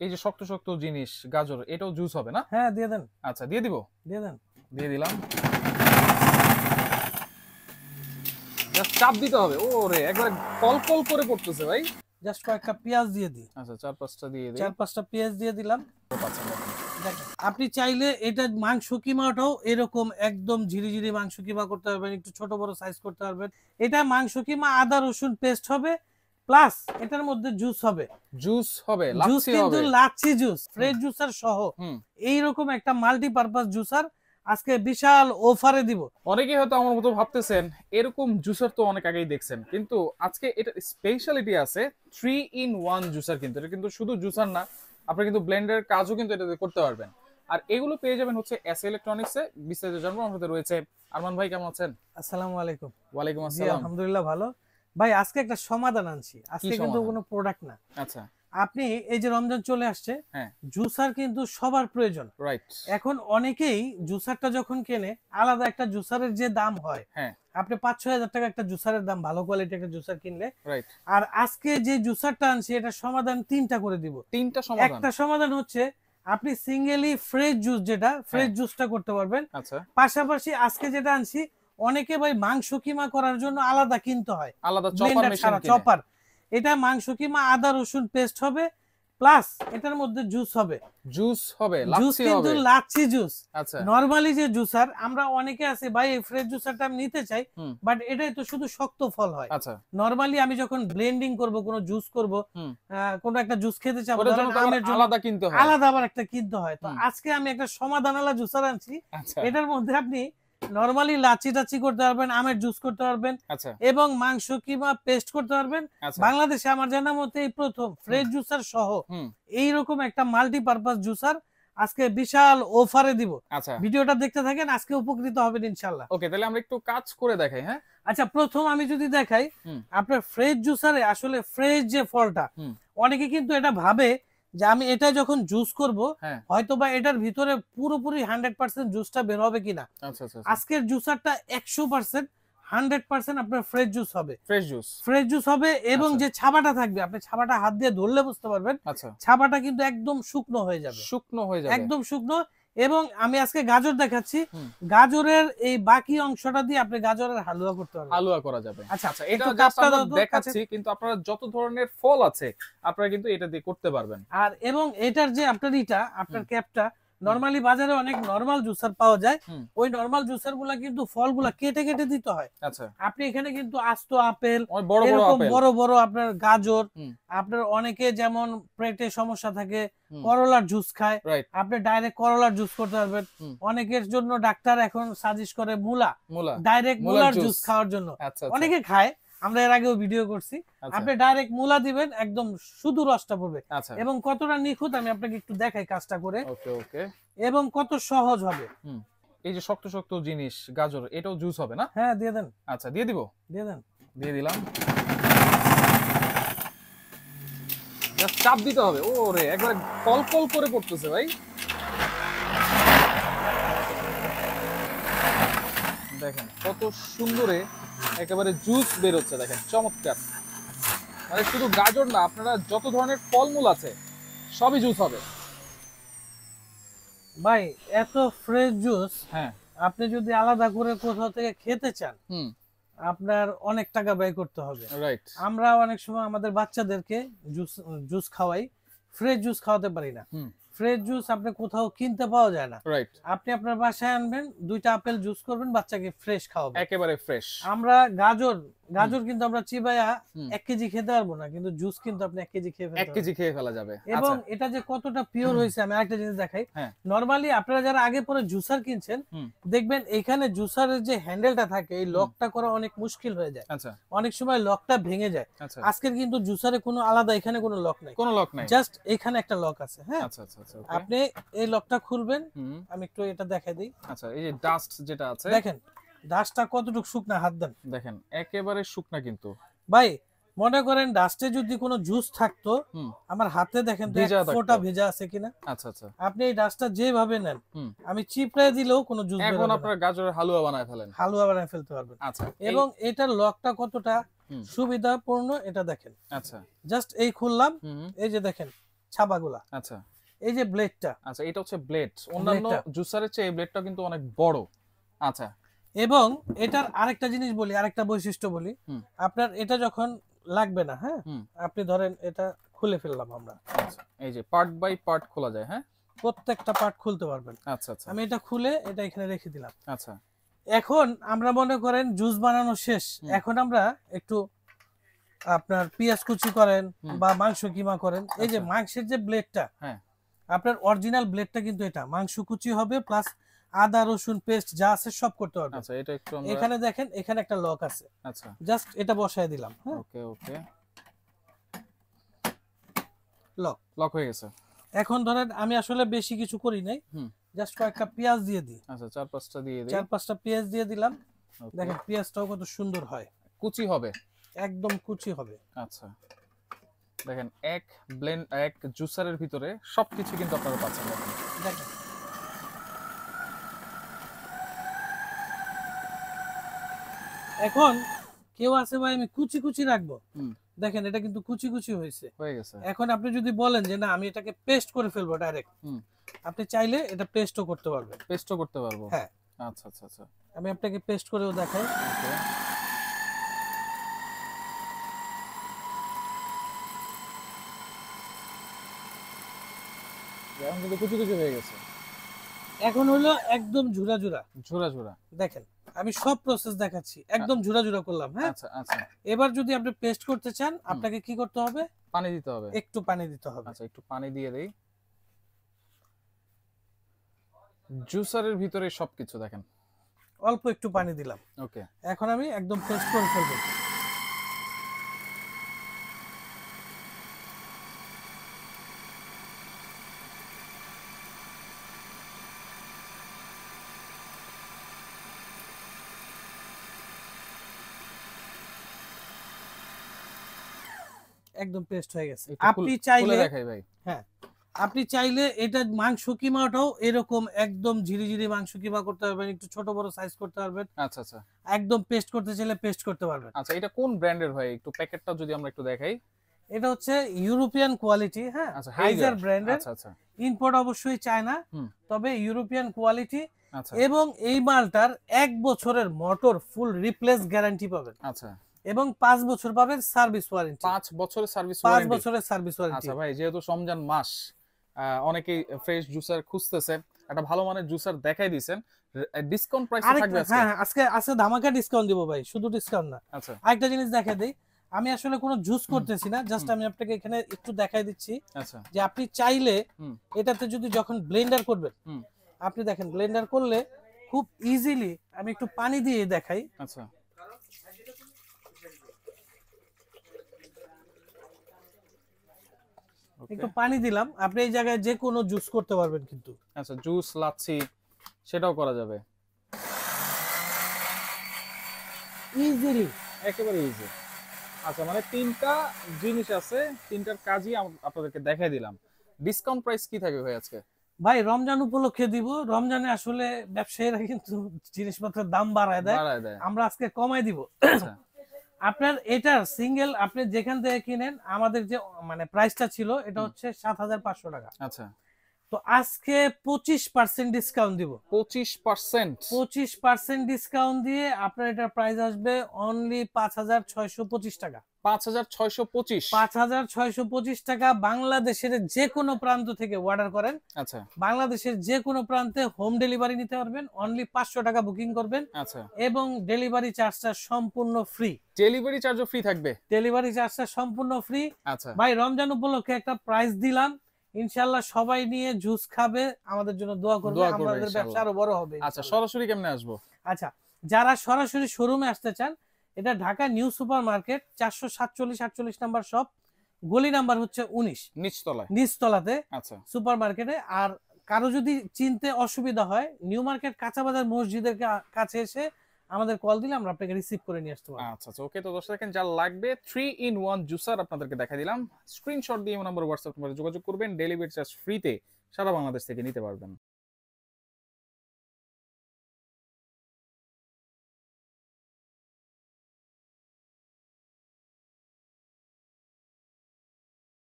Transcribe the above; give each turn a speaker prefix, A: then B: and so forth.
A: এই যে শক্ত শক্ত জিনিস গাজর, এটাও জুস হবে না?
B: হ্যাঁ দিয়ে দেন।
A: আচ্ছা দিয়ে দিব,
B: দিয়ে দেন।
A: দিয়ে দিলাম। জাস্ট চাপ দিতে হবে। ওরে একবার কল কল করে পড়তেছে ভাই।
B: জাস্ট কয়েকটা পেঁয়াজ দিয়ে দিই।
A: আচ্ছা 4-5টা দিয়ে দিই।
B: 4-5টা পেঁয়াজ দিয়ে দিলাম।
A: পাচ্ছেন দেখেন।
B: দেখেন আপনি চাইলে এটা মাংস কিমাটাও এরকম একদম ঝিরিঝিরি মাংস কিমা করতে পারবেন, একটু ছোট বড় সাইজ করতে পারবেন। এটা মাংস কিমা আদা রসুন পেস্ট হবে, প্লাস এটার মধ্যে জুস হবে।
A: জুস হবে,
B: জুস
A: লাচ্ছি
B: কিন্তু
A: হবে।
B: লাচ্ছি জুস, ফ্রেশ জুসার সহ এইরকম একটা মাল্টিপারপাস জুসার আজকে বিশাল অফারে দিব।
A: অনেকেই হয়তো আমার মতো ভাবতেছেন এরকম জুসার তো অনেক আগেই দেখছেন, কিন্তু আজকে এটা স্পেশালিটি আছে 3 in 1 জুসার। কিন্তু এটা কিন্তু শুধু জুসার না, আপনি কিন্তু ব্লেন্ডারের কাজও কিন্তু এটাতে করতে পারবেন। আর এগুলো পেয়ে যাবেন হচ্ছে এস ইলেকট্রনিক্সে। বিস্তারিত জানবো আমার সাথে রয়েছে আরমান ভাই। কেমন আছেন?
B: আসসালামু আলাইকুম।
A: ওয়ালাইকুম
B: জি
A: আসসালাম।
B: আলহামদুলিল্লাহ ভালো। ভাই আজকে একটা সমাধান আনছি, আজকে কিন্তু কোনো প্রোডাক্ট না।
A: আচ্ছা
B: আপনি এই যে রমজান চলে আসছে,
A: হ্যাঁ
B: জুসার কিন্তু সবার প্রয়োজন।
A: রাইট।
B: এখন অনেকেই জুসারটা যখন কেনে আলাদা একটা জুসারের যে দাম হয়,
A: হ্যাঁ
B: আপনি 5-6 হাজার টাকা একটা জুসারের দাম, ভালো কোয়ালিটি একটা জুসার কিনলে।
A: রাইট।
B: আর আজকে যে জুসারটা আনছি এটা সমাধান 3টা করে দিব।
A: 3টা সমাধান।
B: একটা সমাধান হচ্ছে আপনি সিঙ্গেলি ফ্রেশ জুস, যেটা ফ্রেশ জুসটা করতে পারবেন।
A: আচ্ছা
B: পাশাপাশি আজকে যেটা আনছি, অনেকে ভাই মাংস কিমা করার জন্য আলাদা কিনতে হয়,
A: আলাদা চপার
B: ব্লেন্ডার
A: মেশিন
B: ছাড়া,
A: কিনে।
B: চপার। এটা মাংস কিমা আদা রসুন পেস্ট হবে, প্লাস এটার মধ্যে জুস হবে।
A: জুস হবে,
B: জুস
A: লাচ্ছি
B: কিন্তু
A: হবে।
B: লাচ্ছি জুস।
A: আচ্ছা
B: নরমালি যে জুসার আমরা অনেকে আছে ভাই এই ফ্রেশ জুসারটা আমি নিতে চাই, বাট এটাই তো শুধু শক্ত ফল হয়।
A: আচ্ছা
B: নরমালি আমি যখন ব্লেন্ডিং করব, কোনো জুস করব, কোনো একটা জুস খেতে চাবো,
A: ওটার জন্য তো
B: আমের জন্য
A: আলাদা কিনতে হয়।
B: আলাদা আবার একটা কিনতে হয়। তো আজকে আমি একটা সমাধানওয়ালা জুসার আনছি।
A: আচ্ছা
B: এটার মধ্যে আপনি নরমালি লাচ্ছি টাচ্ছি করতে পারবেন, আমের জুস করতে পারবেন,
A: আচ্ছা
B: এবং মাংস কিমা পেস্ট করতে পারবেন।
A: আচ্ছা
B: বাংলাদেশে আমার জানা মতে এই প্রথম ফ্রেশ জুসার সহ এইরকম একটা মাল্টিপারপাস জুসার আজকে বিশাল অফারে দিব।
A: আচ্ছা
B: ভিডিওটা দেখতে থাকেন, আজকে উপকৃত হবেন ইনশাআল্লাহ।
A: ওকে, তাহলে আমরা একটু কাজ করে দেখাই। হ্যাঁ
B: আচ্ছা, প্রথম আমি যদি দেখাই আপনার ফ্রেশ জুসারে আসলে ফ্রেশ যে ফলটা, অনেকে কিন্তু এটা ভাবে যে আমি এটা যখন জুস করব হয়তোবা এটার ভিতরে পুরোপুরি 100% জুসটা বের হবে কিনা।
A: আচ্ছা আচ্ছা।
B: আজকের জুসারটা 100% 100% আপনার ফ্রেশ জুস হবে। ফ্রেশ জুস হবে, এবং যে ছাবাটা থাকবে আপনি ছাবাটা হাত দিয়ে ধরলে বুঝতে পারবেন।
A: আচ্ছা
B: ছাবাটা কিন্তু একদম শুকনো হয়ে যাবে, একদম শুকনো। এবং আমি আজকে গাজর দেখাচ্ছি, গাজরের এই বাকি অংশটা দিয়ে আপনি গাজরের হালুয়া করতে পারবেন।
A: হালুয়া করা যাবে।
B: আচ্ছা
A: এটা জাস্ট আমরা দেখাচ্ছি, কিন্তু আপনারা যত ধরনের ফল আছে আপনারা কিন্তু এটা দিয়ে করতে পারবেন।
B: আর এবং এটার যে আপনার ক্যাপটা, নরমালি বাজারে অনেক নরমাল জুসার পাওয়া যায়, ওই নরমাল জুসার গুলা কিন্তু ফলগুলা কেটে কেটে দিতে হয়।
A: আচ্ছা
B: আপনি এখানে কিন্তু আস্ত আপেল,
A: এরকম
B: বড় বড় আপনার গাজর, আপনার অনেকে যেমন পেটে সমস্যা থাকে করলার জুস খায়, আপনি ডাইরেক্ট করলার জুস করতে পারবেন। অনেকের জন্য ডাক্তার এখন সাজেস্ট করে মূলা, ডাইরেক্ট মূলার জুস খাওয়ার জন্য অনেকে খায়, আমরা এর আগেও ভিডিও করছি। আপনি ডাইরেক্ট মূলা দিবেন, একদম শুধু রসটা পড়বে। এবং কতটা নিখুঁত আমি আপনাকে একটু দেখাই কাজটা করে, এবং কত সহজ হবে।
A: এই যে শক্ত শক্ত জিনিস গাজর, এটাও জুস হবে না?
B: হ্যাঁ দিয়ে দেন।
A: আচ্ছা দিয়ে দিব,
B: দিয়ে দেন।
A: দিয়ে দিলাম। জাস্ট চাপ দিতে হবে। ওরে একবার কল কল করে পড়তেছে ভাই। দেখেন কত সুন্দরে একেবারে জুস বের হচ্ছে, দেখেন চমৎকার। মানে শুধু গাজর না, আপনারা যত ধরনের ফলমূল আছে সবই জুস হবে
B: ভাই। এত ফ্রেশ জুস আপনি যদি আলাদা করে কোথাও থেকে খেতে চান, আপনার অনেক টাকা ব্যয় করতে হবে। আমরা অনেক সময় আমাদের বাচ্চাদেরকে জুস খাওয়াই, ফ্রেশ জুস খাওয়াতে পারি না। ফ্রেশ জুস আপনি কোথাও কিনতে পাওয়া যায় না। আপনি আপনার বাসায় আনবেন, 2টা আপেল জুস করবেন, বাচ্চাকে ফ্রেশ খাওয়াবেন, একেবারে ফ্রেশ। আমরা গাজর কিন্তু আমরা চিবাইয়া 1 কেজি খেতে পারবো না, কিন্তু জুস কিন্তু আপনি 1 কেজি খেয়ে ফেলা যাবে। এবং এটা যে কতটা পিওর হয়েছে আমি আরেকটা জিনিস দেখাই। নরমালি আপনারা যারা আগে পরে জুসার কিনছেন, দেখবেন এখানে জুসারের যে হ্যান্ডেলটা থাকে, এই লকটা করা অনেক মুশকিল হয়ে যায়, অনেক সময় লকটা ভেঙে যায়। আজকের কিন্তু জুসারে কোনো আলাদা এখানে কোনো লক নাই, জাস্ট এখানে একটা লক আছে। হ্যাঁ আপনি এই লকটা খুলবেন, আমি একটু এটা দেখাই দিই।
A: আচ্ছা এই যে ডাস্ট যেটা আছে,
B: দেখেন ডাস্টটা কতটুকু শুকনা, হাত দেন,
A: দেখেন একেবারে শুকনা। কিন্তু
B: ভাই মনে করেন ডাস্টে যদি কোনো জুস থাকতো, আমার হাতে দেখেন তো ফোঁটা ভেজা আছে কিনা।
A: আচ্ছা আচ্ছা।
B: আপনি এই ডাস্টটা যেভাবে নেন, আমি চিপড়ে দিলেও কোনো জুস বের হবে না।
A: এখন আপনারা গাজরের হালুয়া বানায় ফেলেন,
B: হালুয়া বানায় ফেলতে পারবেন। আচ্ছা, এবং এটার লকটা কতটা সুবিধাপূর্ণ এটা দেখেন।
A: আচ্ছা,
B: জাস্ট এই খুললাম, এই যে দেখেন ছাপাগুলা।
A: আচ্ছা,
B: এই যে ব্লেডটা,
A: আচ্ছা এটা হচ্ছে ব্লেড, অন্যান্য জুসারের চেয়ে এই ব্লেডটা কিন্তু অনেক বড়। আচ্ছা,
B: এবং এটার আরেকটা জিনিস বলি, আরেকটা বৈশিষ্ট্য বলি, আপনার এটা যখন লাগবে না, হ্যাঁ, আপনি ধরেন এটা খুলে ফেললাম আমরা,
A: আচ্ছা এই যে পার্ট বাই পার্ট খোলা যায়, হ্যাঁ,
B: প্রত্যেকটা পার্ট খুলতে পারবেন।
A: আচ্ছা আচ্ছা,
B: আমি এটা খুলে এটা এখানে রেখে দিলাম।
A: আচ্ছা,
B: এখন আমরা মনে করেন জুস বানানো শেষ, এখন আমরা একটু আপনার পেঁয়াজ কুচি করেন বা মাংস কিমা করেন, এই যে মাংসের যে ব্লেডটা,
A: হ্যাঁ,
B: আপনার অরিজিনাল ব্লেডটা কিন্তু এটা, মাংস কুচি হবে প্লাস আদা রসুন পেস্ট যা আছে সব করতে পারবেন।
A: আচ্ছা এটা একটু আমরা
B: এখানে দেখেন, এখানে একটা লক আছে,
A: আচ্ছা
B: জাস্ট এটা বসায় দিলাম, হ্যাঁ,
A: ওকে ওকে,
B: লক
A: লক হয়ে গেছে।
B: এখন ধরেন আমি আসলে বেশি কিছু করি নাই, জাস্ট কয়েকটা পেঁয়াজ দিয়ে দিই।
A: আচ্ছা 4-5টা দিয়ে দিই,
B: 4-5টা পেঁয়াজ দিয়ে দিলাম। দেখেন পেঁয়াজটাও কত সুন্দর হয়,
A: কুচি হবে,
B: একদম কুচি হবে।
A: আচ্ছা দেখেন এক জুসারের ভিতরে সবকিছু কিন্তু আপনারা পাচ্ছেন।
B: দেখেন এখন কেউ আছে ভাই আমি কুচি কুচি রাখবো, দেখেন এটা কিন্তু কুচি কুচি হয়ে গেছে। এখন আপনি যদি বলেন যে না আমি এটাকে পেস্ট করে ফেলবো ডাইরেক্ট, আপনি চাইলে এটা পেস্টও করতে পারবেন।
A: পেস্টও করতে পারবো,
B: হ্যাঁ।
A: আচ্ছা আচ্ছা আচ্ছা,
B: আমি আপনাকে পেস্ট করেও দেখাই।
A: এখন কিন্তু কুচি কুচি হয়ে গেছে।
B: এখন হলো একদম ঝুরা ঝুরা
A: ঝুরা ঝুরা,
B: দেখেন আমি সব প্রসেস দেখাচ্ছি, একদম ঝুরা ঝুরা করলাম, হ্যাঁ।
A: আচ্ছা আচ্ছা,
B: এবার যদি আপনি পেস্ট করতে চান আপনাকে কি করতে হবে?
A: পানি দিতে হবে,
B: একটু পানি দিতে হবে।
A: আচ্ছা একটু পানি দিয়ে দেই। জুসারের ভিতরে সবকিছু দেখেন,
B: অল্প একটু পানি দিলাম,
A: ওকে।
B: এখন আমি একদম পেস্ট করে ফেলবো। একদম পেস্ট হয়ে গেছে। আপনি চাইলে
A: দেখাই ভাই,
B: হ্যাঁ, আপনি চাইলে এটা মাংস কিমাটাও এরকম একদম ঝিরিঝিরি মাংস কিমা করতে পারবেন, একটু ছোট বড় সাইজ করতে পারবেন।
A: আচ্ছা আচ্ছা,
B: একদম পেস্ট করতে চাইলে পেস্ট করতে পারবেন।
A: আচ্ছা এটা কোন ব্র্যান্ডের ভাই, একটু প্যাকেটটা যদি আমরা একটু দেখাই।
B: এটা হচ্ছে ইউরোপিয়ান কোয়ালিটি, হ্যাঁ, হাইজার ব্র্যান্ডের।
A: আচ্ছা আচ্ছা,
B: ইম্পোর্ট অবশ্যই চায়না, তবে ইউরোপিয়ান কোয়ালিটি।
A: আচ্ছা,
B: এবং এই মালটার 1 বছরের মোটর ফুল রিপ্লেস গ্যারান্টি পাবেন।
A: আচ্ছা,
B: এবং 5 বছর পাবেন সার্ভিস ওয়ারেন্টি।
A: 5 বছরের সার্ভিস
B: 5
A: ওয়ারেন্টি,
B: বছরের সার্ভিস ওয়ারেন্টি।
A: আচ্ছা ভাই, যেহেতু রমজান মাস, অনেকেই ফ্রেশ জুসার খুঁজতেছে, একটা ভালো মানের জুসার দেখাই দিয়েছেন, ডিসকাউন্ট প্রাইসে থাকবে আজকে?
B: হ্যাঁ, আজকে ধামাকা ডিসকাউন্ট দিব ভাই, শুধু ডিসকাউন্ট না।
A: আচ্ছা
B: আরেকটা জিনিস দেখাই দেই, আমি আসলে কোনো জুস করতেছি না, জাস্ট আমি আপনাকে এখানে একটু দেখাই দিচ্ছি।
A: আচ্ছা,
B: যে আপনি চাইলে এটাতে যদি যখন ব্লেন্ডার করবেন, আপনি দেখেন ব্লেন্ডার করলে খুব ইজিলি, আমি একটু পানি দিয়ে দেখাই।
A: আচ্ছা,
B: একটু পানি দিলাম, আপনি এই জায়গায় যে কোনো জুস করতে পারবেন কিন্তু।
A: আচ্ছা জুস লাচ্ছি সেটাও করা যাবে
B: ইজিলি,
A: একেবারে ইজি। আচ্ছা মানে তিনটা জিনিস আছে, তিনটার কাজই আপনাদেরকে দেখাই দিলাম। ডিসকাউন্ট প্রাইস কি থাকবে ভাই আজকে?
B: ভাই রমজান উপলক্ষে দিব, রমজানে আসলে ব্যবসায়ীরা কিন্তু জিনিসপত্রের দাম বাড়ায় দেয়, আমরা আজকে কমাই দিব।
A: আচ্ছা,
B: আপনার এটার সিঙ্গেল আপনি যেখান থেকে কিনেন, আমাদের যে মানে প্রাইসটা ছিল এটা হচ্ছে 7,500 টাকা।
A: আচ্ছা,
B: তো আজকে 25% ডিসকাউন্ট দিব। 25% ডিসকাউন্ট দিয়ে আপনার এটার প্রাইস আসবে অনলি 5,625 টাকা।
A: 5,625,
B: 5,625 টাকা। বাংলাদেশের যে কোনো প্রান্ত থেকে অর্ডার করেন,
A: আচ্ছা,
B: বাংলাদেশের যে কোনো প্রান্তে হোম ডেলিভারি নিতে পারবেন। অনলি 500 টাকা বুকিং করবেন,
A: আচ্ছা,
B: এবং ডেলিভারি চার্জটা সম্পূর্ণ ফ্রি।
A: ডেলিভারি চার্জও ফ্রি থাকবে?
B: ডেলিভারি চার্জটা সম্পূর্ণ ফ্রি।
A: আচ্ছা
B: ভাই রমজান উপলক্ষে একটা প্রাইস দিলাম, ইনশাআল্লাহ সবাই নিয়ে জুস খাবে, আমাদের জন্য দোয়া করবে, আমাদের ব্যবসা আরো বড় হবে।
A: আচ্ছা সরাসরি কেমনে আসবো?
B: আচ্ছা, যারা সরাসরি শোরুমে আসতে চান, এটা Dhaka new super market 447-48 number shop, গলি নাম্বার হচ্ছে 19, নিচতলাতে
A: আচ্ছা
B: সুপার মার্কেটে। আর কারো যদি চিনতে অসুবিধা হয়, নিউ মার্কেট কাঁচাবাজার মসজিদের কাছে এসে আমাদের কল দিলে আমরা আপনাকে রিসিভ করে নিয়ে আসতে পারবো।
A: আচ্ছা আচ্ছা ওকে। তো দর্শক দেখেন, যা লাগবে 3-in-1 জুসার আপনাদেরকে দেখা দিলাম, স্ক্রিনশট দিয়ে নম্বর হোয়াটসঅ্যাপ নম্বরে যোগাযোগ করবেন, ডেলিভারি চার্জ ফ্রিতে সারা বাংলাদেশ থেকে নিতে পারবেন।